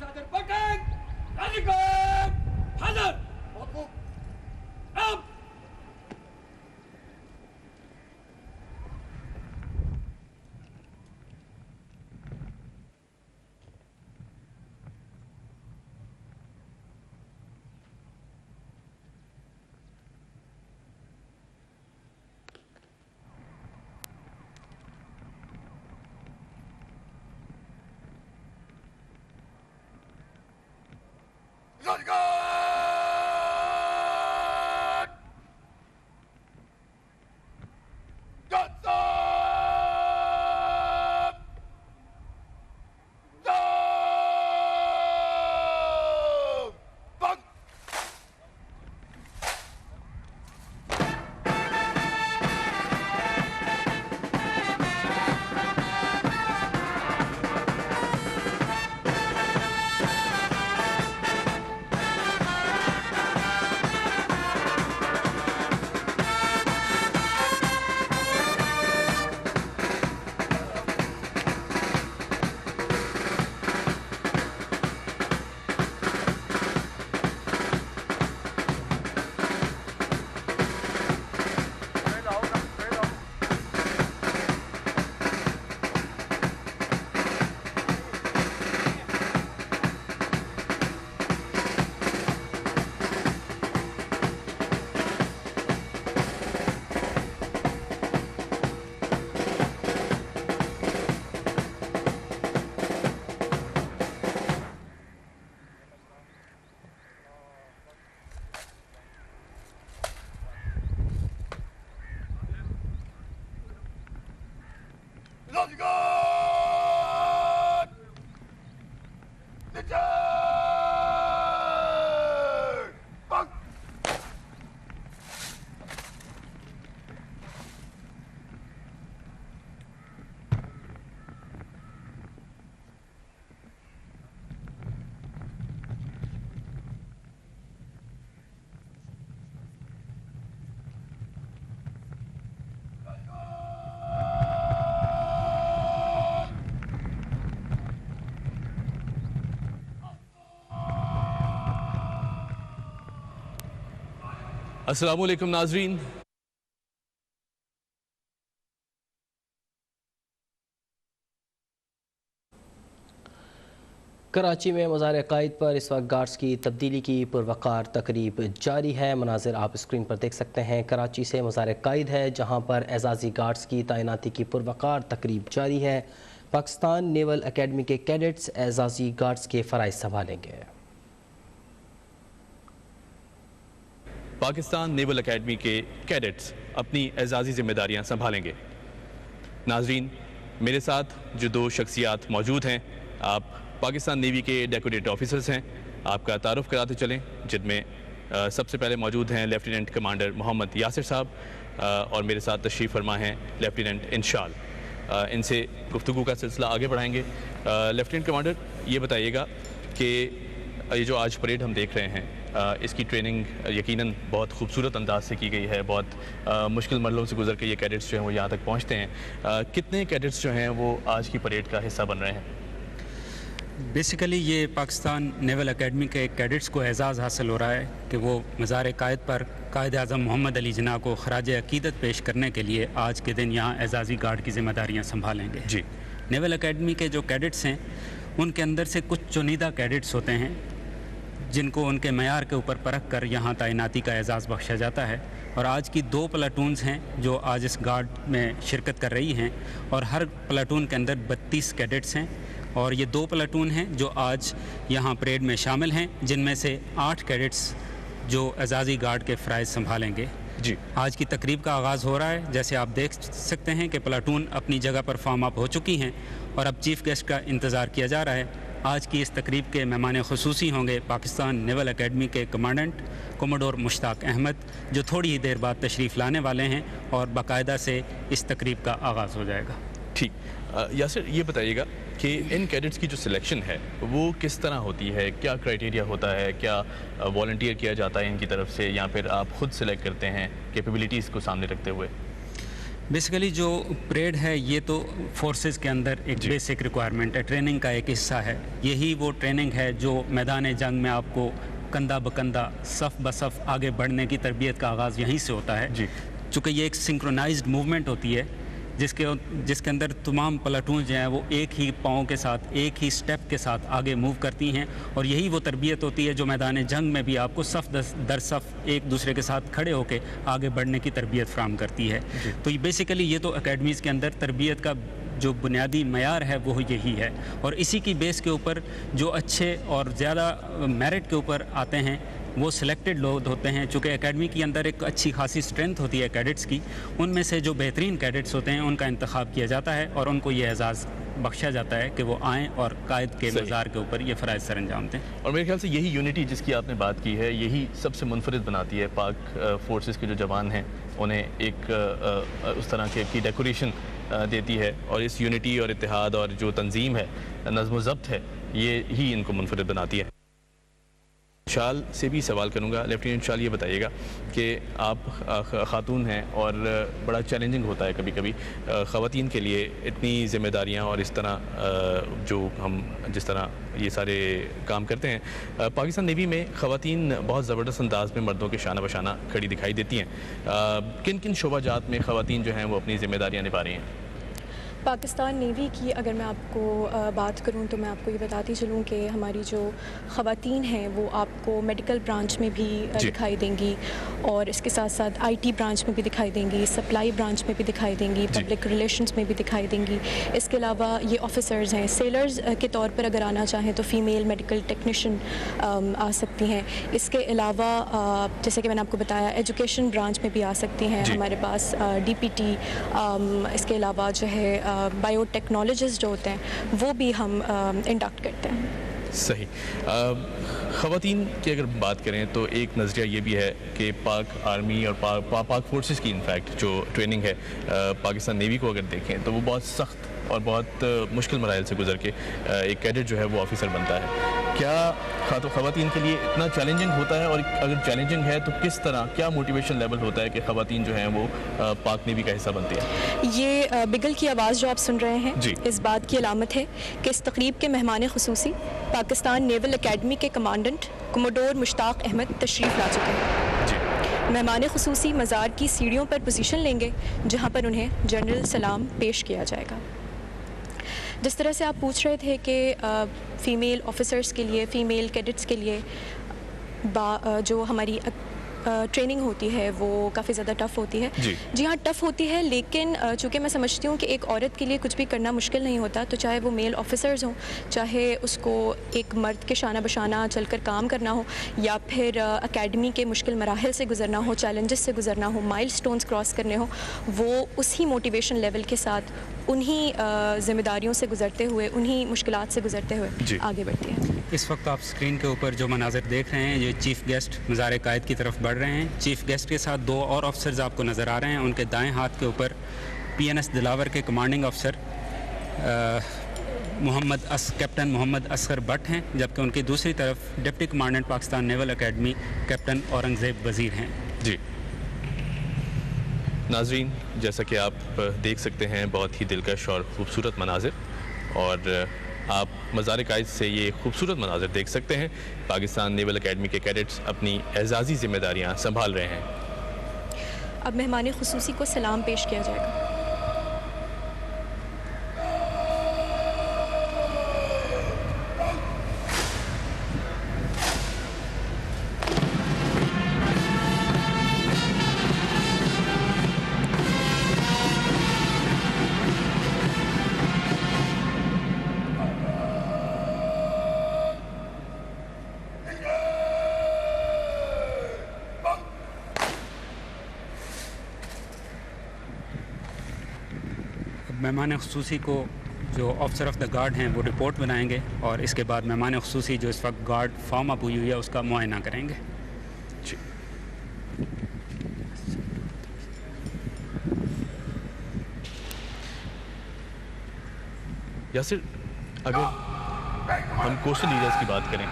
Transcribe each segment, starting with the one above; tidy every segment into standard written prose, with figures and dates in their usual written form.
صادر بٹن رادیکال حاضر اب السلام علیکم ناظرین، کراچی میں مزار قائد پر اس وقت گارڈز کی تبدیلی کی پروقار تقریب جاری ہے۔ مناظر آپ اسکرین پر دیکھ سکتے ہیں۔ کراچی سے مزار قائد ہے جہاں پر اعزازی گارڈز کی تعیناتی کی پروقار تقریب جاری ہے۔ پاکستان نیول اکیڈمی کے کیڈٹس اعزازی گارڈز کے فرائض سنبھالیں گے۔ پاکستان نیول اکیڈمی کے کیڈٹس اپنی اعزازی ذمہ داریاں سنبھالیں گے۔ ناظرین، میرے ساتھ جو دو شخصیات موجود ہیں، آپ پاکستان نیوی کے ڈیکوریٹ آفیسرز ہیں، آپ کا تعارف کراتے چلیں، جن میں سب سے پہلے موجود ہیں لیفٹیننٹ کمانڈر محمد یاسر صاحب، اور میرے ساتھ تشریف فرما ہیں لیفٹیننٹ انشال۔ ان سے گفتگو کا سلسلہ آگے بڑھائیں گے۔ لیفٹیننٹ کمانڈر، یہ بتائیے گا کہ یہ جو آج پریڈ ہم دیکھ رہے ہیں، اس کی ٹریننگ یقیناً بہت خوبصورت انداز سے کی گئی ہے، بہت مشکل مرحلوں سے گزر کے یہ کیڈٹس جو ہیں وہ یہاں تک پہنچتے ہیں۔ کتنے کیڈٹس جو ہیں وہ آج کی پریڈ کا حصہ بن رہے ہیں؟ بیسیکلی یہ پاکستان نیول اکیڈمی کے کیڈٹس کو اعزاز حاصل ہو رہا ہے کہ وہ مزار قائد پر قائد اعظم محمد علی جناح کو خراج عقیدت پیش کرنے کے لیے آج کے دن یہاں اعزازی گارڈ کی ذمہ داریاں سنبھالیں گے۔ جی، نیول اکیڈمی کے جو کیڈٹس ہیں ان کے اندر سے کچھ چنیدہ کیڈٹس ہوتے ہیں جن کو ان کے معیار کے اوپر پرکھ کر یہاں تعیناتی کا اعزاز بخشا جاتا ہے، اور آج کی 2 پلاٹونز ہیں جو آج اس گارڈ میں شرکت کر رہی ہیں، اور ہر پلاٹون کے اندر 32 کیڈٹس ہیں، اور یہ 2 پلاٹون ہیں جو آج یہاں پریڈ میں شامل ہیں، جن میں سے 8 کیڈٹس جو اعزازی گارڈ کے فرائض سنبھالیں گے۔ جی، آج کی تقریب کا آغاز ہو رہا ہے۔ جیسے آپ دیکھ سکتے ہیں کہ پلاٹون اپنی جگہ پر فارم اپ ہو چکی ہیں اور اب چیف گیسٹ کا انتظار کیا جا رہا ہے۔ آج کی اس تقریب کے مہمان خصوصی ہوں گے پاکستان نیول اکیڈمی کے کمانڈنٹ کوموڈور مشتاق احمد، جو تھوڑی ہی دیر بعد تشریف لانے والے ہیں اور باقاعدہ سے اس تقریب کا آغاز ہو جائے گا۔ ٹھیک، یاسر یہ بتائیے گا کہ ان کیڈٹس کی جو سلیکشن ہے وہ کس طرح ہوتی ہے؟ کیا کرائیٹیریا ہوتا ہے؟ کیا والنٹیئر کیا جاتا ہے ان کی طرف سے، یا پھر آپ خود سلیکٹ کرتے ہیں کیپیبلٹیز کو سامنے رکھتے ہوئے؟ बेसिकली जो परेड है ये तो फोर्सेस के अंदर एक बेसिक रिक्वायरमेंट है, ट्रेनिंग का एक हिस्सा है। यही वो ट्रेनिंग है जो मैदान जंग में आपको कंधा बकंधा सफ़ बसफ़ आगे बढ़ने की तरबियत का आगाज़ यहीं से होता है जी। चूँकि ये एक सिंक्रोनाइज्ड मूवमेंट होती है जिसके अंदर तमाम प्लाटून जो हैं वो एक ही पाँव के साथ, एक ही स्टेप के साथ आगे मूव करती हैं, और यही वो तरबियत होती है जो मैदान जंग में भी आपको सफ़ दर सफ़ एक दूसरे के साथ खड़े होकर आगे बढ़ने की तरबियत फ़राहम करती है। तो ये बेसिकली ये तो अकेडमीज़ के अंदर तरबियत का जो बुनियादी मयार है वो यही है, और इसी की बेस के ऊपर जो अच्छे और ज़्यादा मेरिट के ऊपर आते हैं वो सिलेक्टेड लोग होते हैं। चूँकि एकेडमी के अंदर एक अच्छी खासी स्ट्रेंथ होती है कैडेट्स की, उनमें से जो बेहतरीन कैडेट्स होते हैं उनका इंतखाब किया जाता है और उनको ये एजाज़ बख्शा जाता है कि वो आएँ और कायद के मज़ार के ऊपर ये फ़राइज़ सर अंजाम दें। और मेरे ख्याल से यही यूनिटी जिसकी आपने बात की है, यही सबसे मुनफरिद बनाती है पाक फोर्सेस के जो जवान हैं, उन्हें एक उस तरह की डेकोरेशन देती है, और इस यूनिटी और इत्तेहाद और जो तंजीम है, नज़्म व ज़ब्त है, ये ही इनको मुनफरिद बनाती है। शाल से भी सवाल करूँगा। लेफ्टिनेंट शाल, ये बताइएगा कि आप ख़ातून हैं और बड़ा चैलेंजिंग होता है कभी कभी ख़वातीन के लिए इतनी ज़िम्मेदारियाँ, और इस तरह जो हम जिस तरह ये सारे काम करते हैं, पाकिस्तान नेवी में ख़वातीन बहुत ज़बरदस्त अंदाज में मर्दों के शाना बशाना खड़ी दिखाई देती हैं। किन किन शोबाजात में ख़वातीन जो हैं वो अपनी ज़िम्मेदारियाँ निभा रही हैं? पाकिस्तान नेवी की अगर मैं आपको बात करूं तो मैं आपको ये बताती चलूं कि हमारी जो ख़वातीन हैं वो आपको मेडिकल ब्रांच में भी दिखाई देंगी, और इसके साथ साथ आईटी ब्रांच में भी दिखाई देंगी, सप्लाई ब्रांच में भी दिखाई देंगी, पब्लिक रिलेशंस में भी दिखाई देंगी। इसके अलावा ये ऑफिसर्स हैं, सेलर्स के तौर पर अगर आना चाहें तो फ़ीमेल मेडिकल टेक्नीशियन आ सकती हैं। इसके अलावा जैसे कि मैंने आपको बताया एजुकेशन ब्रांच में भी आ सकती हैं हमारे पास DPT। इसके अलावा जो है बायोटेक्नोलॉजिस्ट जो होते हैं वो भी हम इंडक्ट करते हैं। सही। ख़वातीन की अगर बात करें तो एक नज़रिया ये भी है कि पाक आर्मी और पाक फोर्सेस की इनफैक्ट जो ट्रेनिंग है, पाकिस्तान नेवी को अगर देखें तो वो बहुत सख्त और बहुत मुश्किल मराइल से गुजर के एक कैडेट जो है वो ऑफिसर बनता है। क्या ख़वातीन के लिए इतना चैलेंजिंग होता है, और अगर चैलेंजिंग है तो किस तरह, क्या मोटिवेशन लेवल होता है कि ख़वातीन जो हैं वो पाक नेवी का हिस्सा बनती हैं? ये बिगल की आवाज़ जो आप सुन रहे हैं इस बात की अलामत है कि इस तकरीब के मेहमान ख़ुसूसी पाकिस्तान नेवल अकेडमी के कमांडेंट कमोडोर मुश्ताक अहमद तशरीफ़ ला चुके हैं। मेहमान ख़ुसूसी मज़ार की सीढ़ियों पर पोजीशन लेंगे जहाँ पर उन्हें जनरल सलाम पेश किया जाएगा। जिस तरह से आप पूछ रहे थे कि फ़ीमेल ऑफिसर्स के लिए, फ़ीमेल कैडेट्स के लिए जो हमारी ट्रेनिंग होती है वो काफ़ी ज़्यादा टफ़ होती है। जी हाँ, टफ़ होती है, लेकिन चूँकि मैं समझती हूँ कि एक औरत के लिए कुछ भी करना मुश्किल नहीं होता, तो चाहे वो मेल ऑफिसर्स हों, चाहे उसको एक मर्द के शाना बशाना चलकर काम करना हो, या फिर एकेडमी के मुश्किल मराहल से गुजरना हो, चैलेंजेस से गुजरना हो, माइलस्टोन्स क्रॉस करने हो, वो उसी मोटिवेशन लेवल के साथ उन्हीं ज़िम्मेदारियों से गुजरते हुए, उन्हीं मुश्किलात से गुजरते हुए आगे बढ़ती है। इस वक्त आप स्क्रीन के ऊपर जो मनाज़र देख रहे हैं, ये चीफ़ गेस्ट मज़ार कायद की तरफ बढ़ रहे हैं। चीफ़ गेस्ट के साथ 2 और ऑफिसर्स आपको नज़र आ रहे हैं। उनके दाएं हाथ के ऊपर PNS दिलावर के commanding officer captain Mohammad Asghar Bhatt हैं, जबकि उनकी दूसरी तरफ deputy commandant Pakistan naval academy captain Aurangzeb Wazir हैं। जी नाज़रीन, जैसा कि आप देख सकते हैं, बहुत ही दिलकश और ख़ूबसूरत मनाजिर, और आप मज़ार कायद से ये खूबसूरत मनाजिर देख सकते हैं। पाकिस्तान नेवल अकेडमी के कैडेट्स अपनी एजाज़ी ज़िम्मेदारियाँ संभाल रहे हैं। अब मेहमान ख़ुसूसी को सलाम पेश किया जाएगा। मेहमान ख़ुसूसी को जो ऑफिसर ऑफ द गार्ड हैं वो रिपोर्ट बनाएंगे, और इसके बाद मेहमान ख़ुसूसी जो इस वक्त गार्ड फॉर्म अप हुई है उसका मुआयना करेंगे। यासिर, अगर हम कोस्टल एरियाज़ की बात करें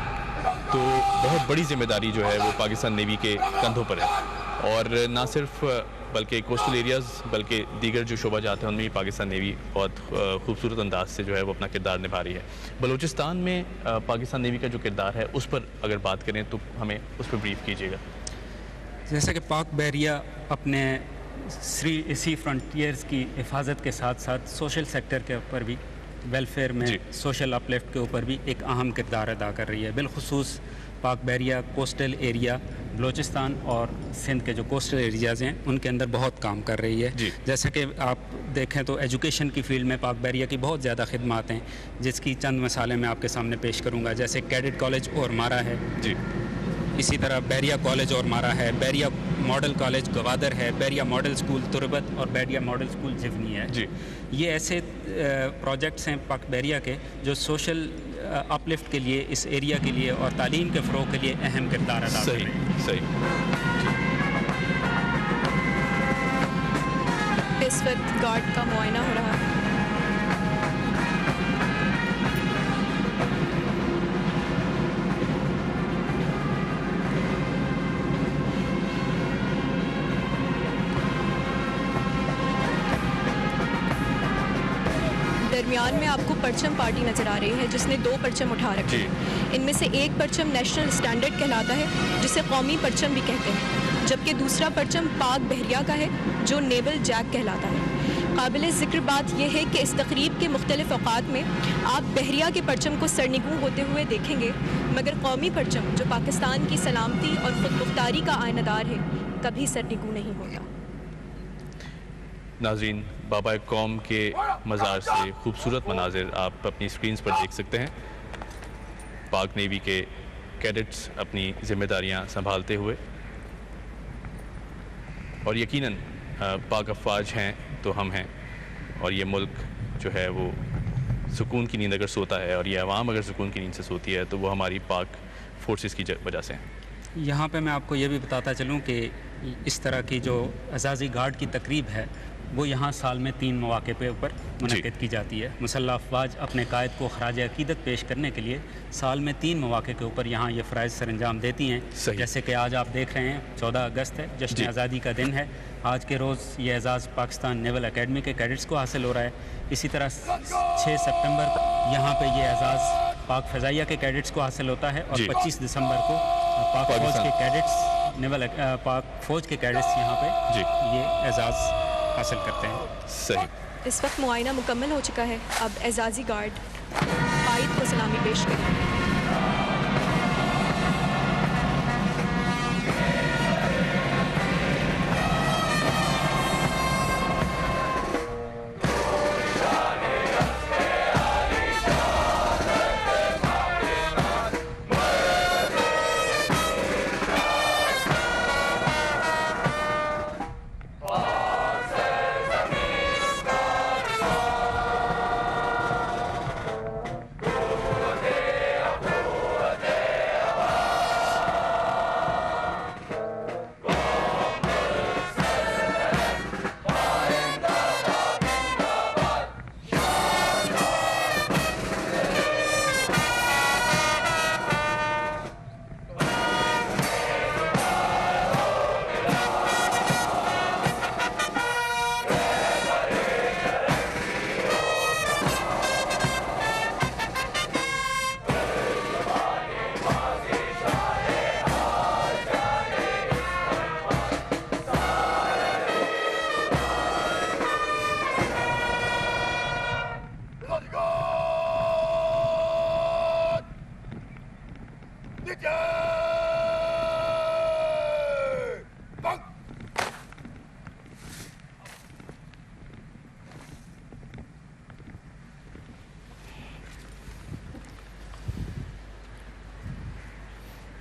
तो बहुत बड़ी ज़िम्मेदारी जो है वो पाकिस्तान नेवी के कंधों पर है, और ना सिर्फ بلکہ کوسٹل ایریاز بلکہ دیگر جو شعبہ جات ہیں ان میں بھی پاکستان نیوی بہت خوبصورت انداز سے جو ہے وہ اپنا کردار نبھا رہی ہے. بلوچستان میں پاکستان نیوی کا جو کردار ہے اس پر اگر بات کریں تو ہمیں اس پر بریف کیجیے گا. جیسا کہ پاک بحریہ اپنے سی فرنٹیئرز کی حفاظت کے ساتھ ساتھ سوشل سیکٹر کے اوپر بھی ویلفیئر میں سوشل اپ لفٹ کے اوپر بھی ایک اہم کردار ادا کر رہی ہے. بالخصوص پاک بحریہ کوسٹل ایریا بلوچستان اور سندھ کے جو کوسٹل ایریاز ہیں ان کے اندر بہت کام کر رہی ہے. جیسا کہ آپ دیکھیں تو ایجوکیشن کی فیلڈ میں پاک بحریہ کی بہت زیادہ خدمات ہیں, جس کی چند مثالیں میں آپ کے سامنے پیش کروں گا. جیسے کیڈٹ کالج اور مارا ہے, اسی طرح بحریہ کالج اور مارا ہے, بحریہ ماڈل کالج گوادر ہے, بحریہ ماڈل اسکول تربت اور بحریہ ماڈل اسکول جھفنی ہے. یہ ایسے پروجیکٹس ہیں پاک بحریہ کے جو سوشل اپ لفٹ کے لیے اس ایریا کے لیے اور تعلیم کے فروغ کے لیے اہم کردار ادا کر رہے ہیں. اس وقت گارڈ کا معائنہ ہو رہا ہے. درمیان میں آپ کو پرچم پارٹی نظر آ رہی ہے جس نے 2 پرچم اٹھا رکھے ہیں. ان میں سے ایک پرچم نیشنل اسٹینڈرڈ کہلاتا ہے جسے قومی پرچم بھی کہتے ہیں, جبکہ دوسرا پرچم پاک بحریہ کا ہے جو نیول جیک کہلاتا ہے. قابل ذکر بات یہ ہے کہ اس تقریب کے مختلف اوقات میں آپ بحریہ کے پرچم کو سرنگوں ہوتے ہوئے دیکھیں گے, مگر قومی پرچم جو پاکستان کی سلامتی اور خود مختاری کا آئینہ دار ہے کبھی سرنگوں نہیں ہوتا. ناظرین, بابا قوم کے مزار سے خوبصورت مناظر آپ اپنی اسکرینز پر دیکھ سکتے ہیں. پاک نیوی کے کیڈٹس اپنی ذمہ داریاں سنبھالتے ہوئے, اور یقیناً پاک افواج ہیں تو ہم ہیں, اور یہ ملک جو ہے وہ سکون کی نیند اگر سوتا ہے اور یہ عوام اگر سکون کی نیند سے سوتی ہے تو وہ ہماری پاک فورسز کی وجہ سے ہیں. یہاں پہ میں آپ کو یہ بھی بتاتا چلوں کہ اس طرح کی جو اعزازی گارڈ کی تقریب ہے وہ یہاں سال میں 3 مواقع پہ اوپر منعقد کی جاتی ہے. مسلح افواج اپنے قائد کو خراج عقیدت پیش کرنے کے لیے سال میں 3 مواقع کے اوپر یہاں یہ فرائض سر انجام دیتی ہیں. جیسے کہ آج آپ دیکھ رہے ہیں 14 اگست ہے, جشن آزادی کا دن ہے. آج کے روز یہ اعزاز پاکستان نیول اکیڈمی کے کیڈٹس کو حاصل ہو رہا ہے. اسی طرح 6 سپٹمبر کو یہاں پہ یہ اعزاز پاک فضائیہ کے کیڈٹس کو حاصل ہوتا ہے, اور 25 دسمبر کو پاک فوج کے کیڈٹس پاک فوج کے کیڈٹس یہاں پہ یہ اعزاز حاصل کرتے ہیں. صحیح. اس وقت معائنہ مکمل ہو چکا ہے. اب اعزازی گارڈ قائد کو سلامی پیش کریں.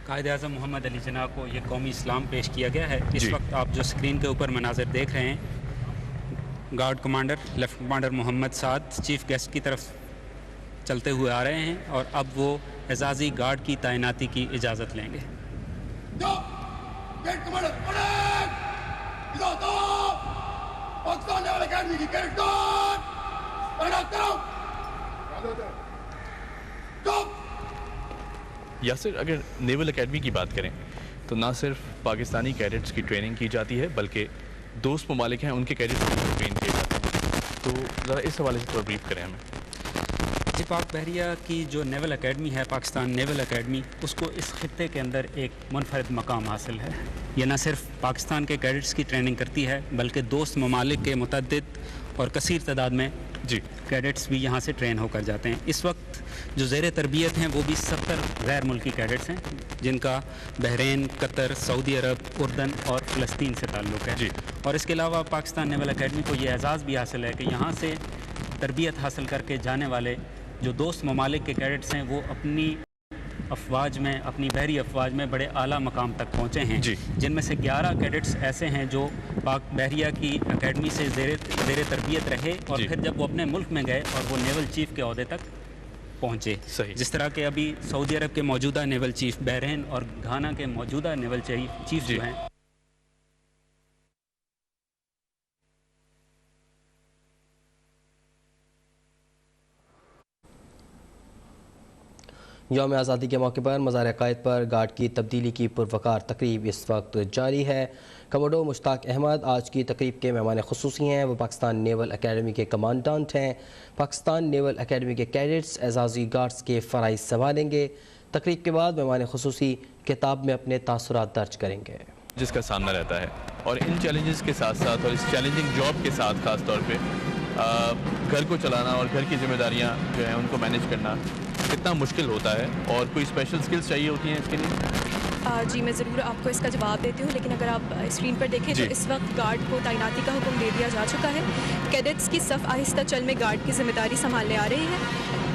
قائد اعظم محمد علی جناح کو یہ قومی اسلام پیش کیا گیا ہے. اس وقت آپ جو اسکرین کے اوپر مناظر دیکھ رہے ہیں, گارڈ کمانڈر لیفٹیننٹ کمانڈر محمد سعد چیف گیسٹ کی طرف چلتے ہوئے آ رہے ہیں, اور اب وہ اعزازی گارڈ کی تعیناتی کی اجازت لیں گے. یاسر, اگر نیول اکیڈمی کی بات کریں تو نہ صرف پاکستانی کیڈٹس کی ٹریننگ کی جاتی ہے بلکہ दोस्त ममालिक हैं उनके कैडेट्स ट्रेन किए जाते हैं, तो ज़रा इस हवाले से थोड़ा ब्रीफ करें हमें। जी, पाक बहरिया की जो नेवल एकेडमी है, पाकिस्तान नेवल एकेडमी, उसको इस खित्ते के अंदर एक मुनफरद मकाम हासिल है। ये न सिर्फ पाकिस्तान के कैडेट्स की ट्रेनिंग करती है बल्कि दोस्त ममालिक के मुतअद्दिद और कसीर तादाद में जी कैडेट्स भी यहाँ से ट्रेन होकर जाते हैं। इस वक्त जो ज़ेर तरबियत हैं वो भी 70 गैर मुल्की कैडेट्स हैं, जिनका बहरीन, कतर, सऊदी अरब, उर्दन और फ़लस्तीन से ताल्लुक़ है जी। और इसके अलावा पाकिस्तान नेवल एकेडमी को ये एजाज़ भी हासिल है कि यहाँ से तरबियत हासिल करके जाने वाले जो दोस्त ममालिक के कैडेट्स हैं वो अपनी अफवाज में, अपनी बहरी अफवाज में बड़े आला मकाम तक पहुँचे हैं, जिनमें से 11 कैडेट्स ऐसे हैं जो पाक बहरिया की एकेडमी से ज़ेर तरबियत रहे और फिर जब वो अपने मुल्क में गए और वो नेवल चीफ़ के ओहदे तक पहुँचे। जिस तरह के अभी सऊदी अरब के मौजूदा नेवल चीफ़, बहरीन और घाना के मौजूदा नेवल चीफ़ जो हैं, यौम आज़ादी के मौके पर मज़ार अक़ायद पर गार्ड की तब्दीली की पुरवकार तकरीब इस वक्त जारी है। कमोडो मुश्ताक अहमद आज की तकरीब के मेहमान ख़ुसूसी हैं। वो पाकिस्तान नेवल एकेडमी के कमांडेंट हैं। पाकिस्तान नेवल एकेडमी के कैडेट्स एजाज़ी गार्ड्स के फ़राइज़ संभालेंगे। तकरीब के बाद मेहमान ख़ुसूसी किताब में अपने तासुरात दर्ज करेंगे जिसका सामना रहता है, और इन चैलेंजेस के साथ साथ और इस चैलेंजिंग जॉब के साथ ख़ास तौर पे घर को चलाना और घर की जिम्मेदारियां जो हैं उनको मैनेज करना कितना मुश्किल होता है, और कोई स्पेशल स्किल्स चाहिए होती हैं इसके लिए? जी, मैं ज़रूर आपको इसका जवाब देती हूँ, लेकिन अगर आप स्क्रीन पर देखें तो इस वक्त गार्ड को तैनाती का हुक्म दे दिया जा चुका है। कैडेट्स की सफ़ आहिस्ता चल में गार्ड की जिम्मेदारी संभालने आ रही है।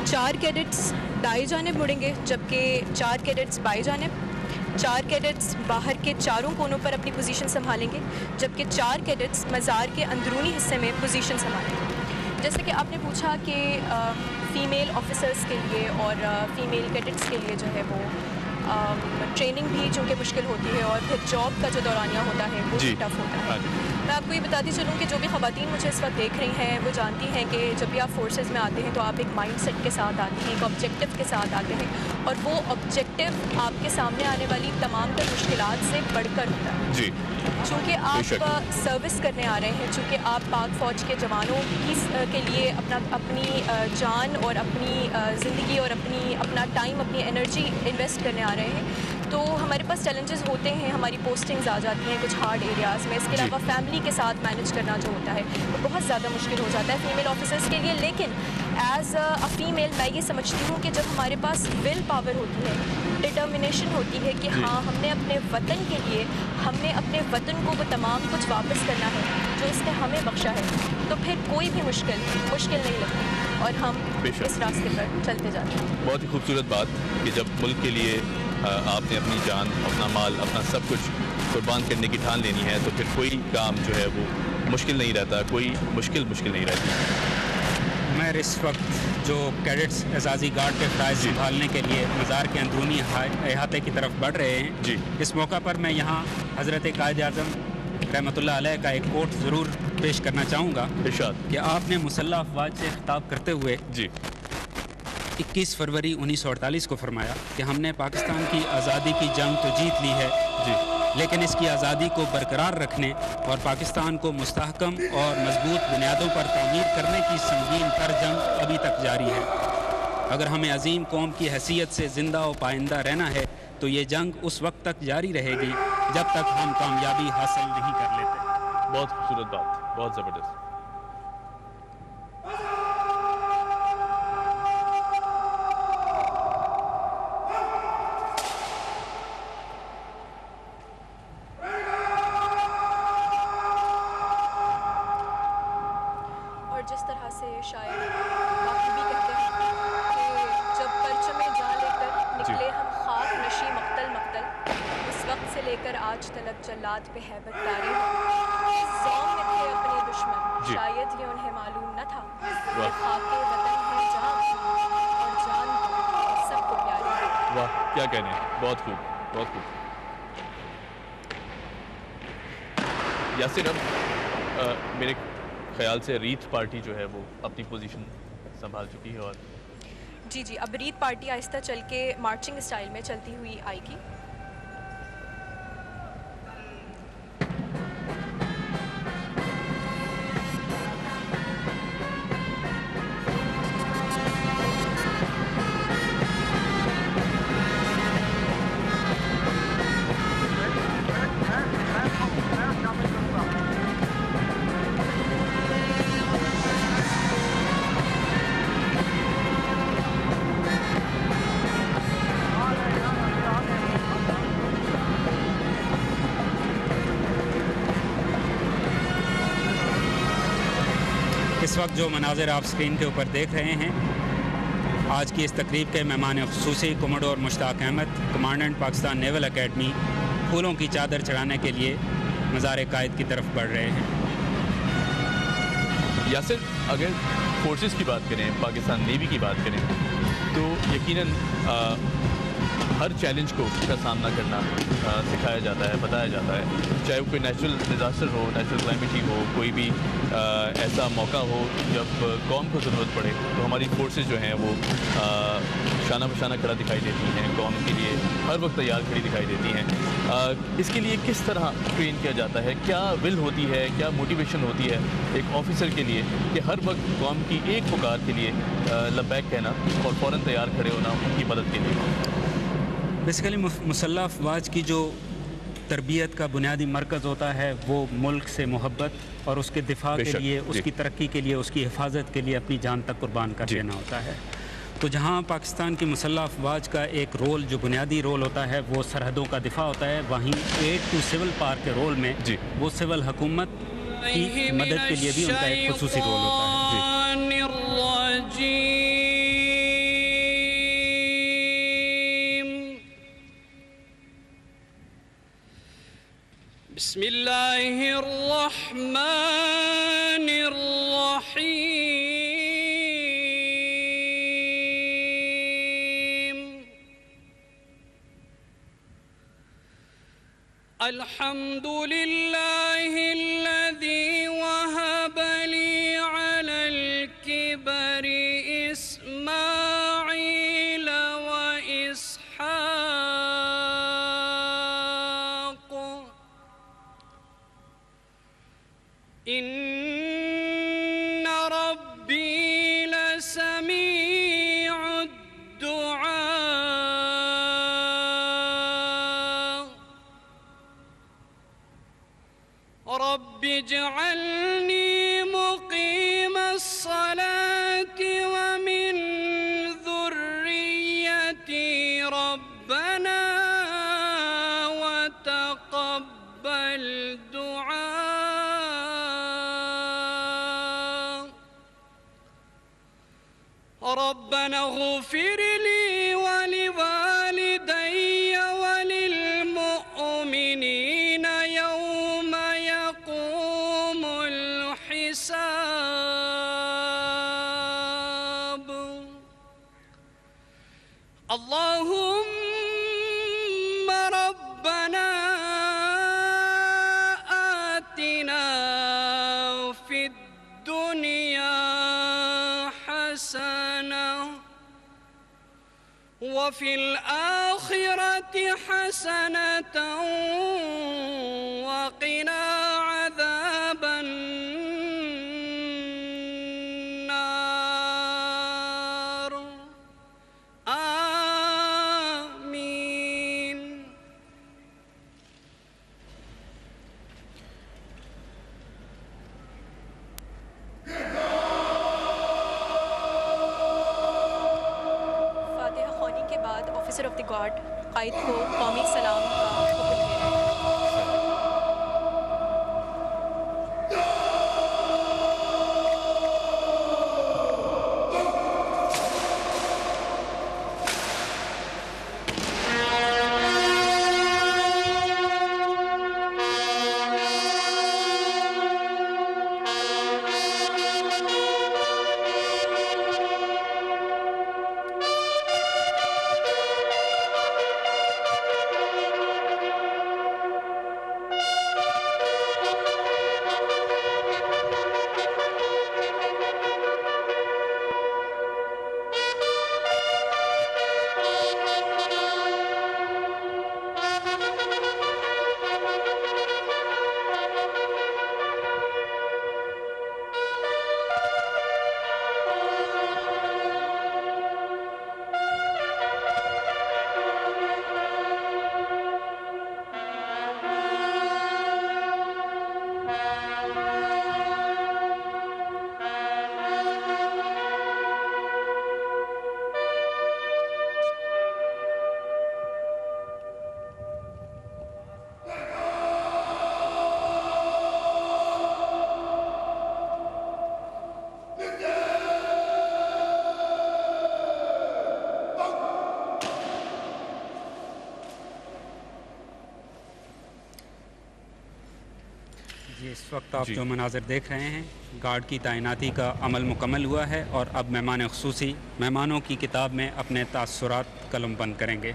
4 कैडेट्स दाएं जानिब मुड़ेंगे जबकि 4 कैडेट्स बाएं जानिब। 4 कैडेट्स बाहर के चारों कोनों पर अपनी पोजीशन संभालेंगे जबकि 4 कैडेट्स मज़ार के अंदरूनी हिस्से में पोजीशन संभालेंगे। जैसे कि आपने पूछा कि फ़ीमेल ऑफिसर्स के लिए और फ़ीमेल कैडेट्स के लिए जो है वो ट्रेनिंग भी चूँकि मुश्किल होती है और फिर जॉब का जो दौरानिया होता है वो भी टफ होता है। मैं आपको ये बताती चलूँ कि जो भी ख़वातीन मुझे इस वक्त देख रही हैं वो जानती हैं कि जब भी आप फोर्सेस में आते हैं तो आप एक माइंड सेट के साथ आते हैं, एक ऑब्जेक्टिव के साथ आते हैं, और वो ऑब्जेक्टिव आपके सामने आने वाली तमाम तर मुश्किलात से बढ़कर होता है। जी, चूँकि आप सर्विस करने आ रहे हैं, चूँकि आप पाक फ़ौज के जवानों के लिए अपनी जान और अपनी ज़िंदगी और अपना टाइम, अपनी एनर्जी इन्वेस्ट करने आ रहे हैं, तो हमारे पास चैलेंजेस होते हैं। हमारी पोस्टिंग्स आ जाती हैं कुछ हार्ड एरियाज़ में। इसके अलावा फैमिली के साथ मैनेज करना जो होता है वो बहुत ज़्यादा मुश्किल हो जाता है फीमेल ऑफिसर्स के लिए। लेकिन एज़ अ फीमेल मैं ये समझती हूँ कि जब हमारे पास विल पावर होती है, डिटर्मिनेशन होती है कि हाँ, हमने अपने वतन के लिए, हमने अपने वतन को वो तमाम कुछ वापस करना है जो इसने हमें बख्शा है, तो फिर कोई भी मुश्किल नहीं लगती और हम इस रास्ते पर चलते जाते हैं। बहुत ही खूबसूरत बात कि जब मुल्क के लिए आपने अपनी जान, अपना माल, अपना सब कुछ कुर्बान करने की ठान लेनी है तो फिर कोई काम जो है वो मुश्किल नहीं रहता, कोई मुश्किल नहीं रहती। मैं इस वक्त जो कैडेट्स एजाज़ी गार्ड के फ़राइज़ संभालने के लिए मज़ार के अंदरूनी अहाते की तरफ बढ़ रहे हैं जी, इस मौका पर मैं यहाँ हज़रत कायद आज़म रहमतुल्लाह अलैह का एक कोट ज़रूर पेश करना चाहूँगा। इरशाद कि आपने मुसल्लह अफवाज से खिताब करते हुए जी 21 फरवरी 1948 को फरमाया कि हमने पाकिस्तान की आज़ादी की जंग तो जीत ली है जी, लेकिन इसकी आज़ादी को बरकरार रखने और पाकिस्तान को मुस्तहकम और मजबूत बुनियादों पर तामीर करने की संगीन तर जंग अभी तक जारी है। अगर हमें अजीम कौम की हैसियत से ज़िंदा और पाइंदा रहना है तो ये जंग उस वक्त तक जारी रहेगी जब तक हम कामयाबी हासिल नहीं कर लेते। बहुत खूबसूरत बात, बहुत ज़बरदस्त। और जिस तरह से शायद बाकी भी कहते हैं कि जब परचमे जा लेकर निकले हम खाक नशी मक्तल, उस वक्त से लेकर आज तलक जल्लाद पे हैबत तारे ज़ौम में थे अपने दुश्मन, शायद ये उन्हें मालूम न था कि खाके वतन है जान और जान सबको प्यारी है। वाह, क्या कहने, बहुत खूब, बहुत खूब। यासिर, अब मेरे ख्याल से रीत पार्टी जो है वो अपनी पोजीशन संभाल चुकी है और जी, अब रीत पार्टी आहिस्ता चल के मार्चिंग स्टाइल में चलती हुई आएगी। اس وقت جو مناظر آپ اسکرین کے اوپر دیکھ رہے ہیں، آج کی اس تقریب کے مہمان خصوصی commodore Mushtaq Ahmed, commandant Pakistan naval academy, پھولوں کی چادر چڑھانے کے لیے مزار قائد کی طرف بڑھ رہے ہیں۔ یاسر، اگر فورسز کی بات کریں، پاکستان نیوی کی بات کریں، تو یقیناً ہر چیلنج کو کا سامنا کرنا سکھایا جاتا ہے، بتایا جاتا ہے، چاہے وہ کوئی نیچرل ڈیزاسٹر ہو، نیچرل کلائمیٹی ہو، کوئی بھی ایسا موقع ہو جب قوم کو ضرورت پڑے تو ہماری فورسز جو ہیں وہ شانہ بشانہ کھڑا دکھائی دیتی ہیں، قوم کے لیے ہر وقت تیار کھڑی دکھائی دیتی ہیں۔ اس کے لیے کس طرح ٹرین کیا جاتا ہے؟ کیا ول ہوتی ہے، کیا موٹیویشن ہوتی ہے ایک آفیسر کے لیے کہ ہر وقت قوم کی ایک پکار کے لیے لبیک کہنا اور فوراً تیار کھڑے ہونا ان کی مدد کے لیے؟ بیسیکلی مسلح افواج کی جو تربیت کا بنیادی مرکز ہوتا ہے وہ ملک سے محبت اور اس کے دفاع کے لیے، اس کی ترقی کے لیے، اس کی حفاظت کے لیے اپنی جان تک قربان کر دینا ہوتا ہے۔ تو جہاں پاکستان کی مسلح افواج کا ایک رول، جو بنیادی رول ہوتا ہے، وہ سرحدوں کا دفاع ہوتا ہے، وہیں ایڈ ٹو سول پاور کے رول میں وہ سول حکومت کی مدد کے لیے بھی ان کا ایک خصوصی رول ہوتا ہے۔ بسم اللہ الرحمن الرحیم الحمد للہ الذی وہب لی علی الکبر اسماعیل و اسحاق ان ربی لسمیع الدعاء رب اجعلنی مقیم الصلاة ومن ذریتی ربنا وتقبل دعاء ربنا اغفر لي ولوالدي وللمؤمنين يوم يقوم الحساب اللهم ربنا آتنا في الدنيا حسنة وفي الآخرة حسنة وقنا عذاب النار آمين۔ فاتحہ خوانی کے بعد آفیسر آف دی گارڈ قائد کو قومی سلام کا حکم دے رہے ہیں۔ इस वक्त आप जो मनाज़र देख रहे हैं, गार्ड की तैनाती का अमल मुकम्मल हुआ है और अब मेहमान ख़ुसूसी मेहमानों की किताब में अपने तासुरात कलम बंद करेंगे।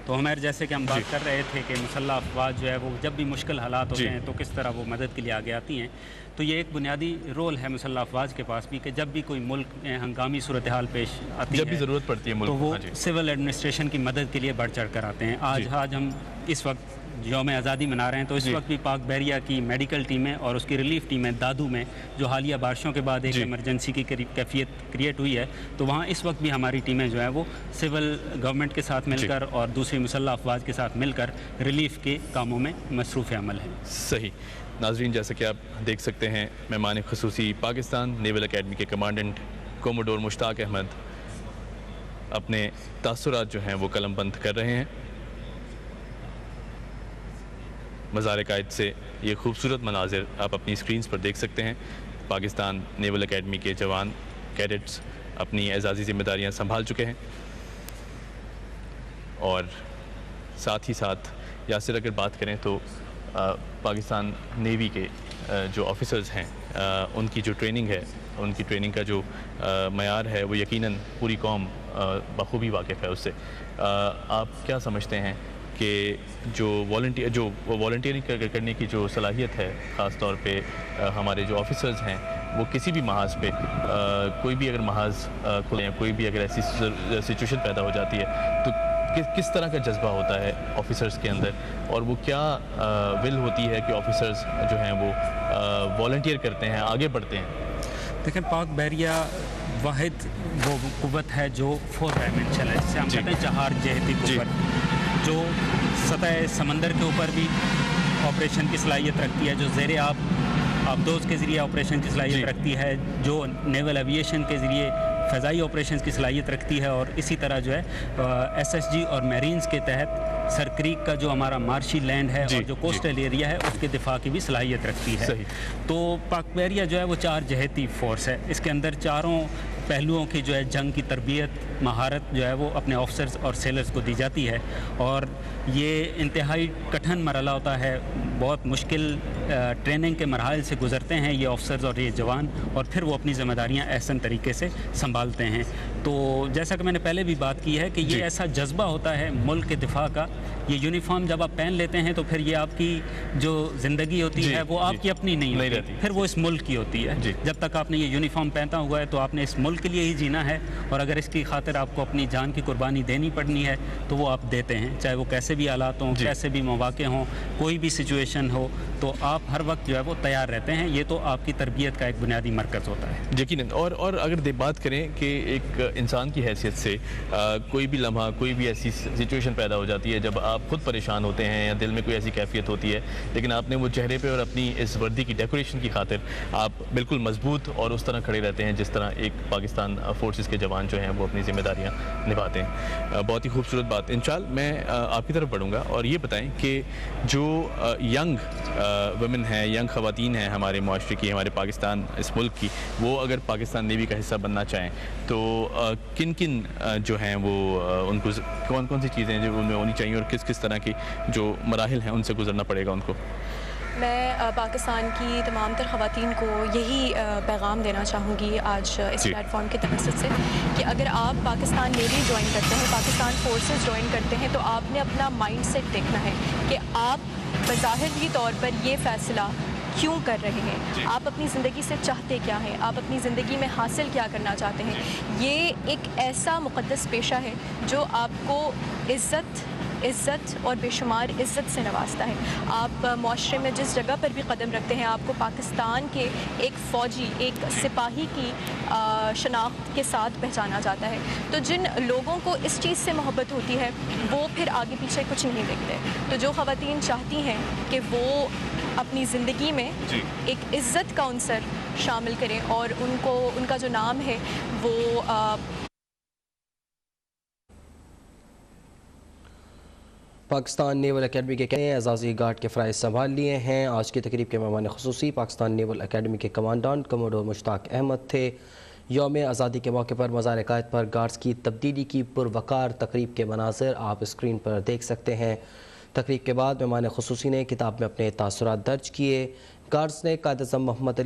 तो हमारे जैसे कि हम बात कर रहे थे कि मुसल्लह अफवाज जो है वो जब भी मुश्किल हालात होते हैं तो किस तरह वो मदद के लिए आगे आती हैं, तो ये एक बुनियादी रोल है मुसल्लह अफवाज के पास भी कि जब भी कोई मुल्क में हंगामी सूरत हाल पेश आती है, जब भी ज़रूरत पड़ती है मुल्क, तो वो सिविल एडमिनिस्ट्रेशन की मदद के लिए बढ़ चढ़ कर आते हैं। आज हम इस वक्त यौम आज़ादी मना रहे हैं, तो इस वक्त भी पाक बहरिया की मेडिकल टीमें और उसकी रिलीफ टीमें दादू में जो हालिया बारिशों के बाद एक इमरजेंसी की कैफियत क्रिएट हुई है, तो वहाँ इस वक्त भी हमारी टीमें जो है वो सिविल गवर्नमेंट के साथ मिलकर और दूसरी मुसल्लह अफवाज के साथ मिलकर रिलीफ के कामों में मसरूफ़ अमल हैं। सही नाज़रीन, जैसे कि आप देख सकते हैं, मेहमान ख़ुसूसी पाकिस्तान नेवल अकेडमी के कमांडेंट कोमोडोर मुश्ताक अहमद अपने तासुरात जो हैं वो कलम बंद कर रहे हैं। मज़ार कायद से ये खूबसूरत मनाज़िर आप अपनी स्क्रीन्स पर देख सकते हैं। पाकिस्तान नेवल अकेडमी के जवान कैडेट्स अपनी एजाज़ी ज़िम्मेदारियाँ संभाल चुके हैं और साथ ही साथ यासिर अगर बात करें तो पाकिस्तान नेवी के जो ऑफिसर्स हैं उनकी जो ट्रेनिंग है, उनकी ट्रेनिंग का जो मयार है वो यकीनन पूरी कौम बखूबी वाकिफ़ है उससे। आप क्या समझते हैं कि जो वॉलंटियरिंग करने की जो सलाहियत है, ख़ास तौर पे हमारे जो ऑफिसर्स हैं वो किसी भी महाज पे कोई भी अगर महाज खुले, कोई भी अगर ऐसी सिचुएशन पैदा हो जाती है तो किस तरह का जज्बा होता है ऑफिसर्स के अंदर, और वो क्या विल होती है कि ऑफिसर्स जो हैं वो वॉलंटियर करते हैं, आगे बढ़ते हैं? देखें, पाक बहरिया वाहिद वो कुव्वत है जो 4 डायमेंशनल है, जिसे हम कहते हैं जहार जहती कुव्वत, जो सतह समंदर के ऊपर भी ऑपरेशन की सलाहियत रखती है, जो ज़ेरे आबदोज़ के ज़रिए ऑपरेशन की सलाहियत रखती है, जो नेवल एविएशन के ज़रिए फ़ज़ाई ऑपरेशन की सलाहियत रखती है, और इसी तरह जो है SSG और मेरीन्स के तहत सर क्रीक का जो हमारा मार्शी लैंड है और जो कोस्टल एरिया है उसके दिफा की भी सलाहियत रखती है। तो पाक बहरिया जो है वो 4 जहती फ़ोर्स है। इसके अंदर चारों पहलुओं की जो है जंग की तरबियत, महारत जो है वो अपने ऑफिसर्स और सेलर्स को दी जाती है, और ये इंतहाई कठिन मरहला होता है। बहुत मुश्किल ट्रेनिंग के मरहल से गुज़रते हैं ये ऑफिसर्स और ये जवान, और फिर वो अपनी ज़िम्मेदारियाँ एहसन तरीके से संभालते हैं। तो जैसा कि मैंने पहले भी बात की है कि ये ऐसा जज्बा होता है मुल्क के दिफा का। ये यूनिफॉर्म जब आप पहन लेते हैं तो फिर ये आपकी जो ज़िंदगी होती है वो आपकी अपनी नहीं होती, फिर वो इस मुल्क की होती है। जब तक आपने ये यूनिफॉर्म पहना हुआ है तो आपने इस मुल्क के लिए ही जीना है, और अगर इसकी खातिर आपको अपनी जान की कुर्बानी देनी पड़नी है तो वो आप देते हैं, चाहे वो कैसे भी हालात हों, कैसे भी मौके हों, कोई भी सिचुएशन हो, तो आप हर वक्त जो है वो तैयार रहते हैं। ये तो आपकी तरबियत का एक बुनियादी मरकज़ होता है। यकीनन। और अगर बात करें कि एक इंसान की हैसियत से कोई भी लम्हा, कोई भी ऐसी सिचुएशन पैदा हो जाती है जब आप खुद परेशान होते हैं या दिल में कोई ऐसी कैफियत होती है, लेकिन आपने वो चेहरे पे और अपनी इस वर्दी की डेकोरेशन की खातिर आप बिल्कुल मजबूत और उस तरह खड़े रहते हैं जिस तरह एक पाकिस्तान फोर्सेस के जवान जो हैं वो अपनी ज़िम्मेदारियाँ निभाते हैं। बहुत ही खूबसूरत बात। इंशाअल्लाह मैं आपकी तरफ बढ़ूँगा और ये बताएं कि जो यंग वुमेन हैं, यंग ख़वातीन हैं हमारे माशरे की, हमारे पाकिस्तान इस मुल्क की, वो अगर पाकिस्तान नेवी का हिस्सा बनना चाहें तो किन किन जो हैं वो उनको कौन कौन सी चीज़ें जो उनमें होनी चाहिए और किस किस तरह की जो मराहिल हैं उनसे गुजरना पड़ेगा उनको? मैं पाकिस्तान की तमाम तर ख़वातीन को यही पैगाम देना चाहूँगी आज इस प्लेटफॉर्म के तवज्जुह से कि अगर आप पाकिस्तान नेवी ज्वाइन करते हैं, पाकिस्तान फोर्सेस ज्वाइन करते हैं, तो आपने अपना माइंड सेट देखना है कि आप बज़ाहिरी तौर पर ये फ़ैसला क्यों कर रहे हैं, आप अपनी ज़िंदगी से चाहते क्या हैं, आप अपनी ज़िंदगी में हासिल क्या करना चाहते हैं। ये एक ऐसा मुक़द्दस पेशा है जो आपको इज़्ज़त और बेशुमार इज़्ज़त से नवाजता है। आप माशरे में जिस जगह पर भी कदम रखते हैं, आपको पाकिस्तान के एक फ़ौजी, एक सिपाही की शनाख्त के साथ पहचाना जाता है। तो जिन लोगों को इस चीज़ से मोहब्बत होती है वो फिर आगे पीछे कुछ नहीं देखते। तो जो ख़वातीन चाहती हैं कि वो अपनी ज़िंदगी में एक इज़्ज़त का अंसर शामिल करें और उनका जो नाम है वो पाकिस्तान नेवल अकेडमी के एजाज़ी गार्ड के फ़राइज़ संभाल लिए हैं। आज की तकरीब के मेहमान ख़ुसूसी पाकिस्तान नेवल अकेडमी के कमांडेंट कमोडोर मुश्ताक अहमद थे। यौम आज़ादी के मौके पर मज़ार कायद पर गार्ड्स की तब्दीली की पुरवकार तकरीब के मनाज़र आप स्क्रीन पर देख सकते हैं। तकरीब के बाद मेहमान ख़ुसूसी ने किताब में अपने तासुरात दर्ज किए। गार्ड्स ने कायद-ए-आज़म मोहम्मद